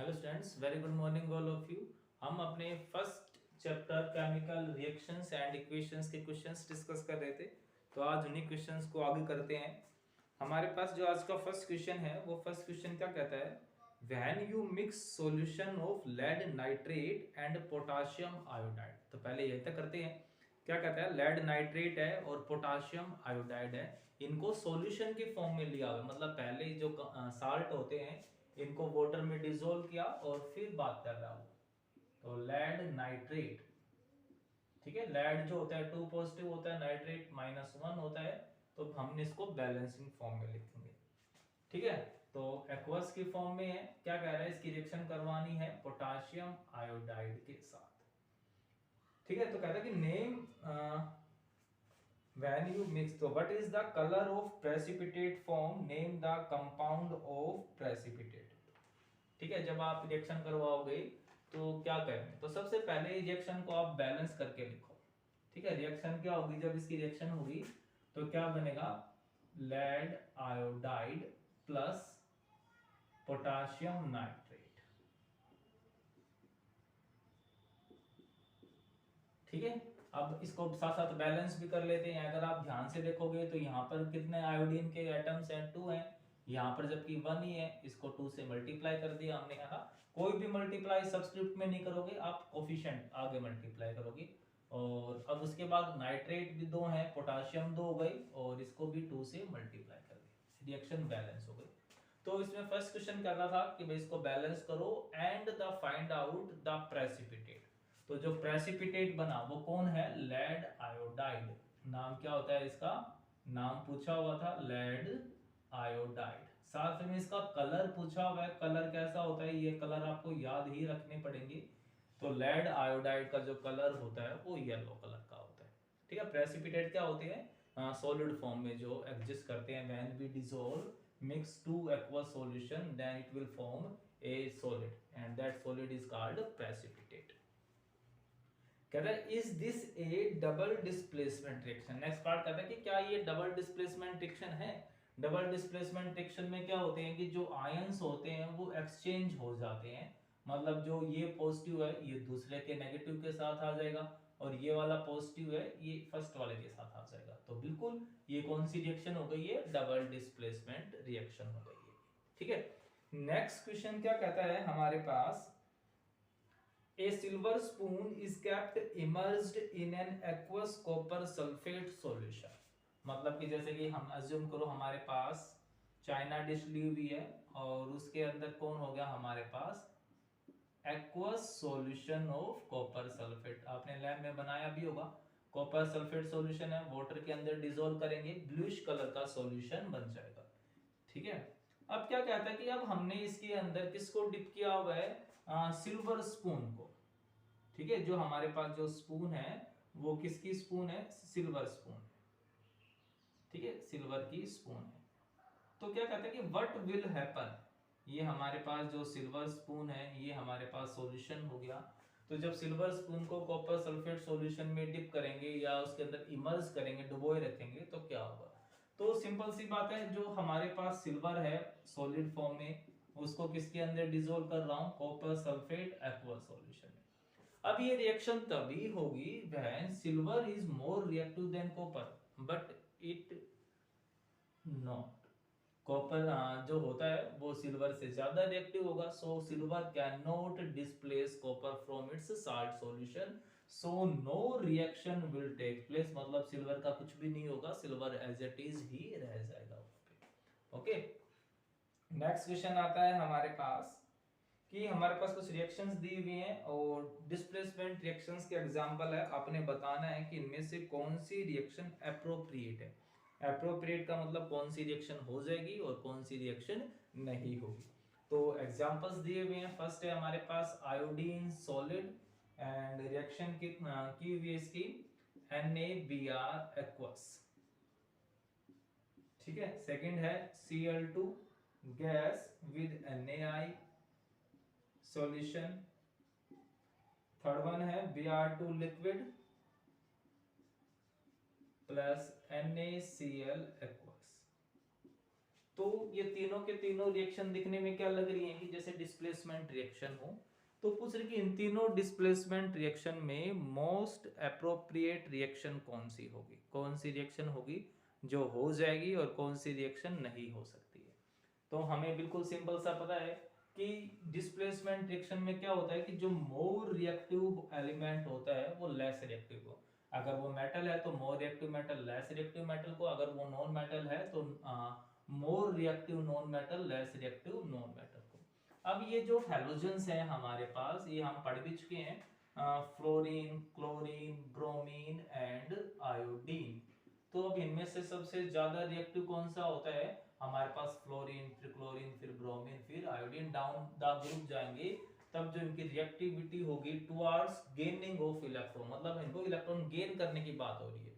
Hello students, very good morning all of you. हम अपने first chapter chemical reactions and equations के questions discuss कर रहे थे। तो आज उन्हीं क्वेश्चंस को आगे करते हैं। हमारे पास जो आज का फर्स्ट क्वेश्चन है वो फर्स्ट क्वेश्चन क्या कहता है, when you mix solution of lead nitrate and potassium iodide. तो पहले यही तक करते हैं। क्या कहता है, लेड नाइट्रेट है और पोटाशियम आयोडाइड है, इनको सॉल्यूशन के फॉर्म में लिया हुआ, मतलब पहले जो साल्ट होते हैं इनको वाटर में डिसोल्व किया और फिर बात कर रहा हूं। तो लेड नाइट्रेट, ठीक है, लेड जो होता है 2 पॉजिटिव होता है, नाइट्रेट -1 होता है, तो हमने इसको बैलेंसिंग फॉर्म में लिखेंगे। ठीक है, तो एक्वस की फॉर्म में है। क्या कह रहा है, इसकी रिएक्शन करवानी है पोटाशियम आयोडाइड के साथ। ठीक है, तो कहता है कि नेम when you mix, तो what is the color of precipitate form, name the compound of precipitate। ठीक है, जब आप रिएक्शन करवाओगे तो क्या करें, तो सबसे पहले रिएक्शन को आप बैलेंस करके लिखो। ठीक है, रिएक्शन क्या होगी, जब इसकी रिएक्शन होगी तो क्या बनेगा, lead iodide plus potassium nitrate. ठीक है, अब इसको साथ साथ बैलेंस भी कर लेते हैं। अगर आप ध्यान से देखोगे तो यहाँ पर कितने आयोडीन के एटम्स हैं, 2 हैं, यहाँ पर जबकि 1 ही है, इसको 2 से मल्टीप्लाई कर दिया हमने। यहाँ कोई भी मल्टीप्लाई सब्स्टिट्यूट में नहीं करोगे, आप कोफिशिएंट आगे मल्टीप्लाई करोगे। और अब उसके बाद नाइट्रेट भी 2 है, पोटाशियम 2 हो गई, और इसको भी 2 से मल्टीप्लाई कर दिया, रिएक्शन बैलेंस हो गई। तो इसमें फर्स्ट क्वेश्चन करना था कि भाई इसको बैलेंस करो and the find out the precipitate. तो जो प्रेसिपिटेट बना वो कौन है, लेड आयोडाइड। नाम क्या होता है इसका, नाम पूछा हुआ था लेड आयोडाइड। साथ में इसका कलर पूछा हुआ है, कलर कैसा होता है, ये कलर आपको याद ही रखने पड़ेंगे। तो लेड आयोडाइड का जो कलर होता है वो येलो कलर का होता है। ठीक है, प्रेसिपिटेट क्या होते हैं, सॉलिड फॉर्म में जो एग्जिस्ट करते हैं। When we dissolve mix to aqueous solution then it will form a solid and that solid is called precipitate. कहता है is this a double displacement reaction. Next part कहता है कि क्या ये डबल डिस्प्लेसमेंट रिएक्शन है। डबल डिस्प्लेसमेंट रिएक्शन में क्या होते हैं कि जो आयंस होते हैं वो एक्सचेंज हो जाते हैं, मतलब जो ये पॉजिटिव है ये दूसरे के नेगेटिव के साथ आ जाएगा, और ये वाला पॉजिटिव है ये फर्स्ट वाले के साथ आ जाएगा। तो बिल्कुल ये कौन सी रिएक्शन हो गई है, डबल डिस्प्लेसमेंट रिएक्शन हो गई है। ठीक है, नेक्स्ट क्वेश्चन क्या कहता है हमारे पास, A silver spoon is kept immersed in an aqueous copper sulfate solution। मतलब कि जैसे कि हम अज्यूम करो हमारे पास चाइना डिश ली हुई है और उसके अंदर कौन हो गया हमारे पास, aqueous solution of copper sulphate. आपने लैब में बनाया भी होगा। कॉपर सल्फेट सॉल्यूशन है, वाटर के अंदर डिसॉल्व करेंगे, ब्लूइश कलर का सॉल्यूशन बन जाएगा। ठीक है, अब क्या कहता है कि अब हमने इसके अंदर किसको डिप किया हुआ है, सिल्वर स्पून को। ठीक है, जो हमारे पास जो स्पून है वो किसकी स्पून है, सिल्वर स्पून। ठीक है, सिल्वर की स्पून है। तो क्या कहता है कि व्हाट विल हैपन, ये हमारे पास जो सिल्वर स्पून है ये हमारे पास सॉल्यूशन हो गया। तो जब सिल्वर स्पून को कॉपर सल्फेट सॉल्यूशन में डिप करेंगे या उसके अंदर इमर्ज करेंगे, डुबोए रखेंगे, तो क्या होगा। तो सिंपल सी बात है, जो हमारे पास सिल्वर है सॉलिड फॉर्म में, उसको किसके अंदर डिसॉल्व कर रहा हूं, कॉपर सल्फेट एक्वा सॉल्यूशन में। अब ये रिएक्शन तभी होगी when silver is more reactive than copper, but it not. Copper जो होता है वो सिल्वर से ज्यादा रिएक्टिव होगा, so silver can not displace copper from its salt solution, so no reaction will take place. मतलब सिल्वर का कुछ भी नहीं होगा, सिल्वर एज इट इज ही रह जाएगा। ओके, नेक्स्ट क्वेश्चन आता है हमारे पास कि हमारे पास कुछ रिएक्शंस दी हुई हैं और डिस्प्लेसमेंट रिएक्शंस के एग्जांपल है, आपने बताना है कि इनमें से कौन सी रिएक्शन एप्रोप्रिएट है। एप्रोप्रिएट का मतलब कौन सी रिएक्शन हो जाएगी और कौन सी रिएक्शन नहीं होगी। तो एग्जांपल्स दिए हुए हैं। फर्स्ट है हमारे पास आयोडीन सॉलिड एंड रिएक्शन की हुई है इसकी NaBr एक्वस। ठीक है, सेकंड है Cl2 gas with NaI solution. Third one है Br2 liquid plus NaCl aqueous. तो ये तीनों के तीनों रिएक्शन दिखने में क्या लग रही है कि जैसे डिस्प्लेसमेंट रिएक्शन हो। तो पूछ रही कि इन तीनों डिस्प्लेसमेंट रिएक्शन में मोस्ट अप्रोप्रिएट रिएक्शन कौन सी होगी, कौन सी रिएक्शन होगी जो हो जाएगी और कौन सी रिएक्शन नहीं हो सकती है। तो हमें बिल्कुल सिंपल सा पता है कि डिस्प्लेसमेंट रिएक्शन में क्या होता है कि जो मोर रिएक्टिव एलिमेंट होता है वो लेस रिएक्टिव हो। अगर वो मेटल है तो more reactive metal less reactive metal को, अगर वो नॉन मेटल है तो more reactive non metal less reactive non metal को। अब ये जो हैलोजेंस है हमारे पास, ये हम पढ़ भी चुके हैं, fluorine, chlorine, bromine and iodine. तो अब इनमें से सबसे ज्यादा रिएक्टिव कौन सा होता है, हमारे पास फ्लोरीन, फिर क्लोरीन, फिर ब्रोमीन, फिर आयोडीन। डाउन द ग्रुप जाएंगे तब जो इनकी रिएक्टिविटी होगी टुवर्ड्स गेनिंग ऑफ इलेक्ट्रॉन, मतलब इनको इलेक्ट्रॉन गेन करने की बात हो रही है,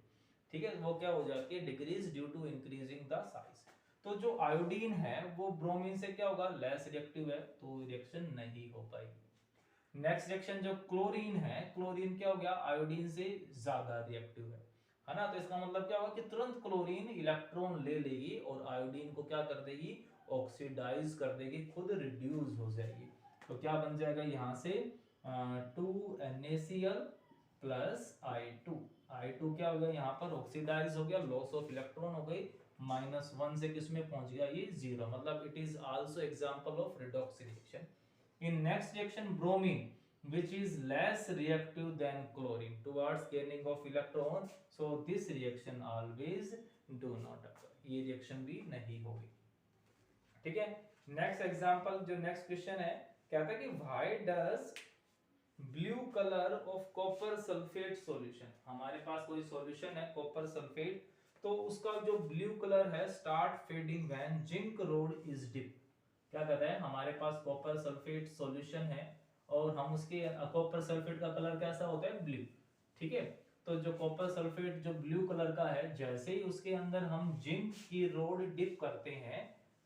ठीक है, वो क्या हो जाती है, decrease due to increasing the size. तो जो आयोडीन है वो ब्रोमीन से क्या होगा, लेस रिएक्टिव है, तो रिएक्शन नहीं हो पाएगी। नेक्स्ट रिएक्शन जो क्लोरीन है, क्लोरीन क्या हो गया, आयोडीन से ज्यादा रिएक्टिव है ना। तो इसका मतलब क्या होगा कि तुरंत क्लोरीन इलेक्ट्रॉन ले लेगी और आयोडीन को क्या कर देगी, ऑक्सीडाइज कर देगी, खुद रिड्यूस हो जाएगी। तो क्या बन जाएगा यहाँ से 2NaCl प्लस I2। I2 क्या हो गया यहाँ पर, ऑक्सीडाइज हो गया, लॉस ऑफ इलेक्ट्रॉन हो गई, -1 से किस में पहुंच गया, ये 0, मतलब it is also example of redox reaction. In next reaction bromine which is less reactive than chlorine towards gaining of electron, so this reaction always do not occur, ये रिएक्शन भी नहीं होगी, ठीक है। नेक्स्ट एग्जांपल, जो next question है, कहता है कि why does blue colour of copper sulphate solution, हमारे पास कोई सॉल्यूशन है कॉपर सल्फेट, तो उसका जो ब्लू कलर है start fading when zinc rod is dip. क्या कहता है, हमारे पास कॉपर सल्फेट सॉल्यूशन है और हम उसके कॉपर सल्फेट का कलर कैसा होता है, ब्लू, ठीक है। तो जो कॉपर सल्फेट जो ब्लू कलर का है, जैसे ही उसके अंदर हम जिंक की रोड डिप करते हैं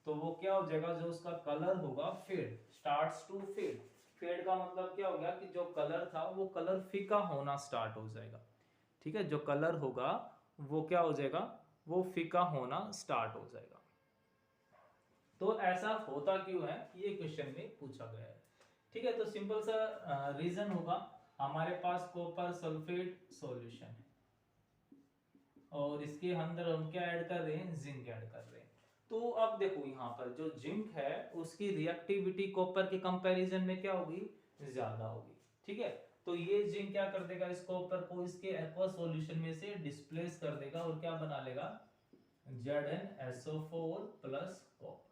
तो वो क्या हो जाएगा, जो उसका कलर होगा fade, starts to fade. Fade का मतलब क्या हो गया कि जो कलर था वो कलर फीका होना स्टार्ट हो जाएगा, ठीक है, जो कलर होगा वो क्या हो जाएगा, वो फीका होना स्टार्ट हो जाएगा। तो ऐसा होता क्यों है, ये क्वेश्चन में पूछा गया है, ठीक है। तो सिंपल सा रीजन होगा, हमारे पास कॉपर सल्फेट सॉल्यूशन है और इसके अंदर हम क्या ऐड कर रहे हैं, जिंक ऐड कर रहे हैं। तो अब देखो यहाँ पर जो जिंक है उसकी रिएक्टिविटी कॉपर के कंपैरिजन में क्या होगी, ज्यादा होगी, ठीक है। तो ये जिंक क्या कर देगा, इस कॉपर को इसके एक्वस सॉल्यूशन में से डिस्प्लेस कर देगा और क्या बना लेगा, ZnSO4 प्लस कॉपर।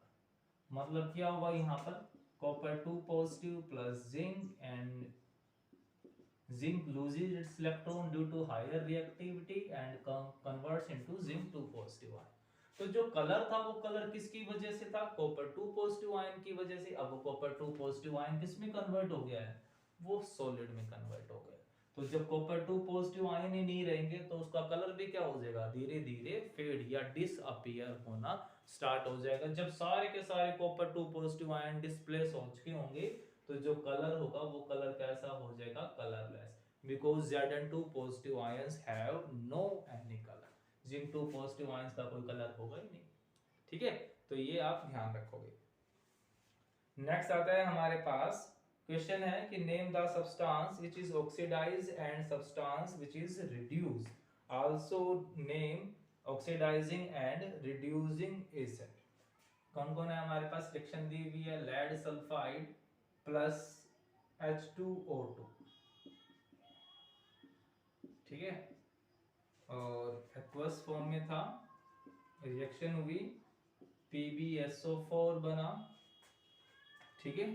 मतलब क्या होगा यहाँ पर, copper 2 positive plus zinc and zinc loses its electron due to higher reactivity and converts into zinc 2 positive ion। तो जो कलर था वो कलर किसकी वजह से था, कॉपर 2 पॉजिटिव आयन की वजह से। अब वो कॉपर 2 पॉजिटिव आयन किस में कन्वर्ट हो गया है, वो सॉलिड में कन्वर्ट हो गया। तो जब कॉपर 2 पॉजिटिव आयन ही नहीं रहेंगे तो उसका कलर भी क्या हो जाएगा, धीरे धीरे फेड या डिसअपीयर होना स्टार्ट हो जाएगा। जब सारे के सारे कॉपर 2 पॉजिटिव आयन डिस्प्लेस हो चुके होंगे तो जो कलर होगा वो कलर कैसा हो जाएगा, colourless, because Zn2 positive ions have no any colour, Zn2 positive ions का कोई कलर होगा ही नहीं, ठीक है। तो ये आप ध्यान रखोगे। नेक्स्ट आता है हमारे पास, क्वेश्चन है कि name the substance which is oxidise and substance which is reduce, also name oxidising and reducing acid. कौन कौन है हमारे पास, रिएक्शन दी हुई है, लेड सल्फाइड प्लस H2O2, ठीक है, और एक्वस फॉर्म में था, रिएक्शन हुई, PbSO4 बना, ठीक है,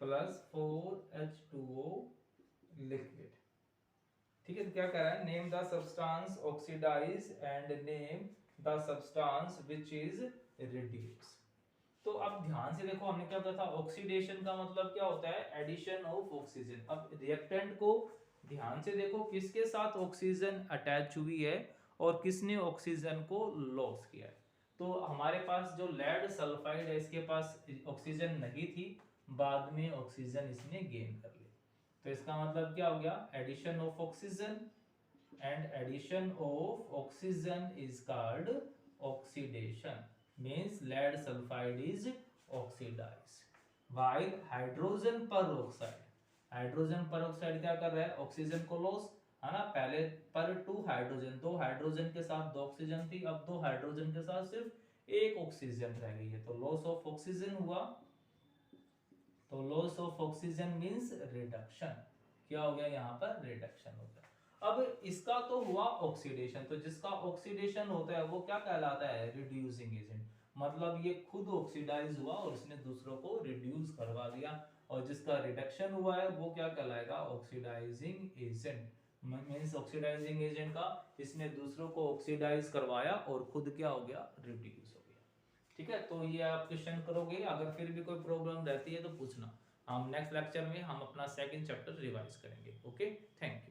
प्लस 4H2O लिक्विड, ठीक है। तो क्या कह रहा है, name the substance oxidise and name the substance which is reduce. तो अब ध्यान से देखो, हमने क्या बताया था, ऑक्सीडेशन का मतलब क्या होता है, एडिशन ऑफ ऑक्सीजन। अब रिएक्टेंट को ध्यान से देखो, किसके साथ ऑक्सीजन अटैच हुई है और किसने ऑक्सीजन को लॉस किया है। तो हमारे पास जो लेड सल्फाइड है इसके पास ऑक्सीजन नहीं थी, बाद में ऑक्सीजन इसने गेन कर ली। तो इसका मतलब क्या हो गया, addition of oxygen, and addition of oxygen is called oxidation. means lead sulfide is oxidized, while hydrogen peroxide, hydrogen peroxide क्या कर रहा है, ऑक्सीजन को लॉस, है ना, पहले पर 2 हाइड्रोजन, 2 हाइड्रोजन के साथ 2 ऑक्सीजन थी, अब 2 हाइड्रोजन के साथ सिर्फ एक ऑक्सीजन रह गई है, तो लॉस ऑफ ऑक्सीजन हुआ, तो loss of oxygen means reduction, क्या हो गया यहाँ पर, रिडक्शन हो गया। अब इसका तो हुआ ऑक्सीडेशन, तो जिसका ऑक्सीडेशन होता है वो क्या कहलाता है, रिड्यूसिंग एजेंट, मतलब ये खुद ऑक्सीडाइज हुआ और इसने दूसरों को रिड्यूस करवा दिया, और जिसका रिडक्शन हुआ है वो क्या कहलाएगा, oxidising agent, means oxidising agent का इसने दूसरों को ऑक्सीडाइज करवाया और खुद क्या हो गया, रिड्यूस हो गया। ठीक है, तो ये आप क्वेश्चन करोगे, अगर फिर भी कोई प्रॉब्लम रहती है तो पूछना, हम नेक्स्ट लेक्चर में हम अपना सेकंड चैप्टर रिवाइज करेंगे। Okay, thank you.